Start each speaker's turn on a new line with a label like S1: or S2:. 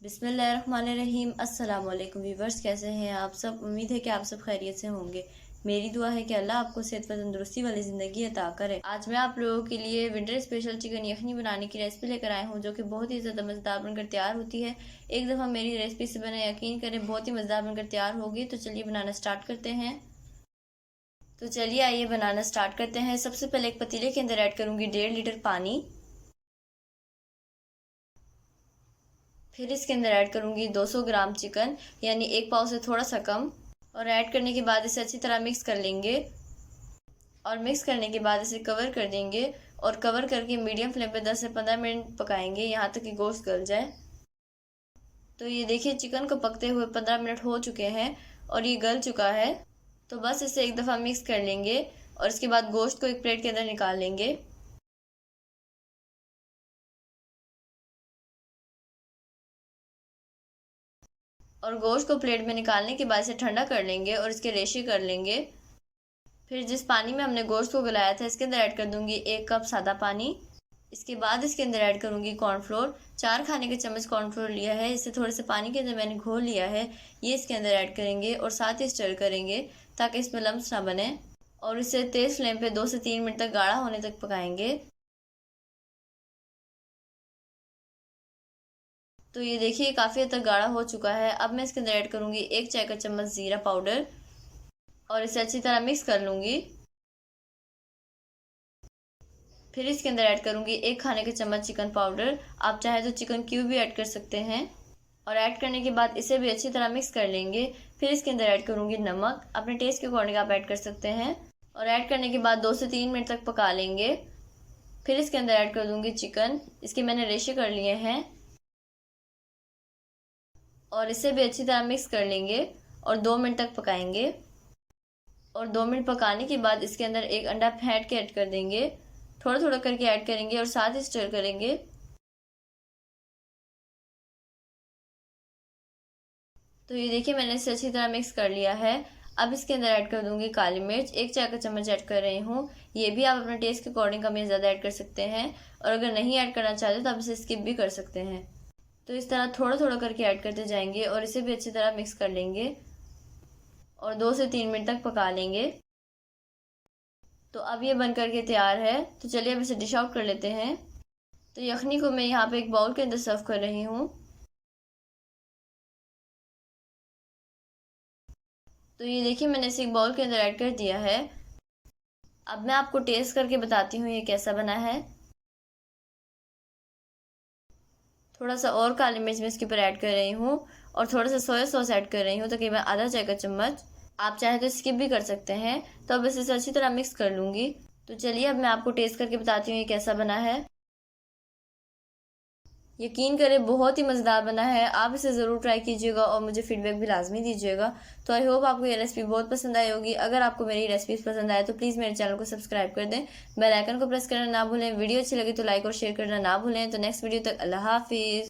S1: बिस्मिल्लाहिर्रहमानिर्रहीम। अस्सलाम वालेकुम व्यूवर्स, कैसे हैं आप सब। उम्मीद है कि आप सब खैरियत से होंगे। मेरी दुआ है कि अल्लाह आपको सेहत व तंदुरुस्ती वाली ज़िंदगी अता करे। आज मैं आप लोगों के लिए विंटर स्पेशल चिकन यखनी बनाने की रेसिपी लेकर आया हूँ, जो कि बहुत ही ज़्यादा मज़ेदार बनकर तैयार होती है। एक दफ़ा मेरी रेसिपी से बने यकीन करें बहुत ही मज़ेदार बनकर तैयार होगी। तो चलिए बनाना स्टार्ट करते हैं। तो चलिए आइए बनाना स्टार्ट करते हैं। सबसे पहले एक पतीले के अंदर ऐड करूँगी 1.5 लीटर पानी। फिर इसके अंदर ऐड करूँगी 200 ग्राम चिकन, यानी एक पाव से थोड़ा सा कम। और ऐड करने के बाद इसे अच्छी तरह मिक्स कर लेंगे। और मिक्स करने के बाद इसे कवर कर देंगे और कवर करके मीडियम फ्लेम पे 10 से 15 मिनट पकाएंगे, यहाँ तक कि गोश्त गल जाए। तो ये देखिए चिकन को पकते हुए 15 मिनट हो चुके हैं और ये गल चुका है। तो बस इसे एक दफ़ा मिक्स कर लेंगे और इसके बाद गोश्त को एक प्लेट के अंदर निकाल लेंगे। और गोश्त को प्लेट में निकालने के बाद इसे ठंडा कर लेंगे और इसके रेशे कर लेंगे। फिर जिस पानी में हमने गोश्त को गलाया था इसके अंदर ऐड कर दूंगी 1 कप सादा पानी। इसके बाद इसके अंदर ऐड करूंगी कॉर्नफ्लोर। 4 खाने के चम्मच कॉर्नफ्लोर लिया है, इसे थोड़े से पानी के अंदर मैंने घोल लिया है। ये इसके अंदर ऐड करेंगे और साथ ही स्टर करेंगे ताकि इसमें लम्स ना बने। और इसे तेज़ फ्लेम पे 2 से 3 मिनट तक गाढ़ा होने तक पकाएंगे। तो ये देखिए काफ़ी हद तक गाढ़ा हो चुका है। अब मैं इसके अंदर ऐड करूंगी 1 चाय का चम्मच ज़ीरा पाउडर और इसे अच्छी तरह मिक्स कर लूँगी। फिर इसके अंदर ऐड करूँगी 1 खाने के चम्मच चिकन पाउडर। आप चाहे तो चिकन क्यूब भी ऐड कर सकते हैं। और ऐड करने के बाद इसे भी अच्छी तरह मिक्स कर लेंगे। फिर इसके अंदर ऐड करूँगी नमक, अपने टेस्ट के अकॉर्डिंग आप ऐड कर सकते हैं। और ऐड करने के बाद 2 से 3 मिनट तक पका लेंगे। फिर इसके अंदर ऐड कर दूँगी चिकन, इसके मैंने रेशे कर लिए हैं। और इसे भी अच्छी तरह मिक्स कर लेंगे और 2 मिनट तक पकाएंगे। और 2 मिनट पकाने के बाद इसके अंदर एक अंडा फेंट के ऐड कर देंगे। थोड़ा थोड़ा करके ऐड करेंगे और साथ ही स्टर करेंगे। तो ये देखिए मैंने इसे अच्छी तरह मिक्स कर लिया है। अब इसके अंदर ऐड कर दूंगी काली मिर्च, 1 चाय का चम्मच ऐड कर रही हूँ। ये भी आप अपने टेस्ट के अकॉर्डिंग कम या ज़्यादा ऐड कर सकते हैं। और अगर नहीं ऐड करना चाहते तो आप इसे स्किप भी कर सकते हैं। तो इस तरह थोड़ा थोड़ा करके ऐड करते जाएंगे और इसे भी अच्छी तरह मिक्स कर लेंगे और 2 से 3 मिनट तक पका लेंगे। तो अब ये बन करके तैयार है। तो चलिए अब इसे डिश आउट कर लेते हैं। तो यखनी को मैं यहाँ पे एक बाउल के अंदर सर्व कर रही हूँ। तो ये देखिए मैंने इसे एक बाउल के अंदर ऐड कर दिया है। अब मैं आपको टेस्ट करके बताती हूँ ये कैसा बना है। थोड़ा सा और काली मिर्च मैं इसके ऊपर ऐड कर रही हूँ और थोड़ा सा सोया सॉस ऐड कर रही हूँ, तकरीबन आधा चाय का चम्मच। आप चाहे तो स्किप भी कर सकते हैं। तो अब इसे अच्छी तरह मिक्स कर लूँगी। तो चलिए अब मैं आपको टेस्ट करके बताती हूँ ये कैसा बना है। यकीन करें बहुत ही मज़ेदार बना है। आप इसे ज़रूर ट्राई कीजिएगा और मुझे फीडबैक भी लाजमी दीजिएगा। तो आई होप आपको ये रेसिपी बहुत पसंद आई होगी। अगर आपको मेरी रेसिपीज़ पसंद आए तो प्लीज़ मेरे चैनल को सब्सक्राइब कर दें, बेल आइकन को प्रेस करना ना भूलें। वीडियो अच्छी लगी तो लाइक और शेयर करना ना भूलें। तो नेक्स्ट वीडियो तक अल्लाह हाफिज़।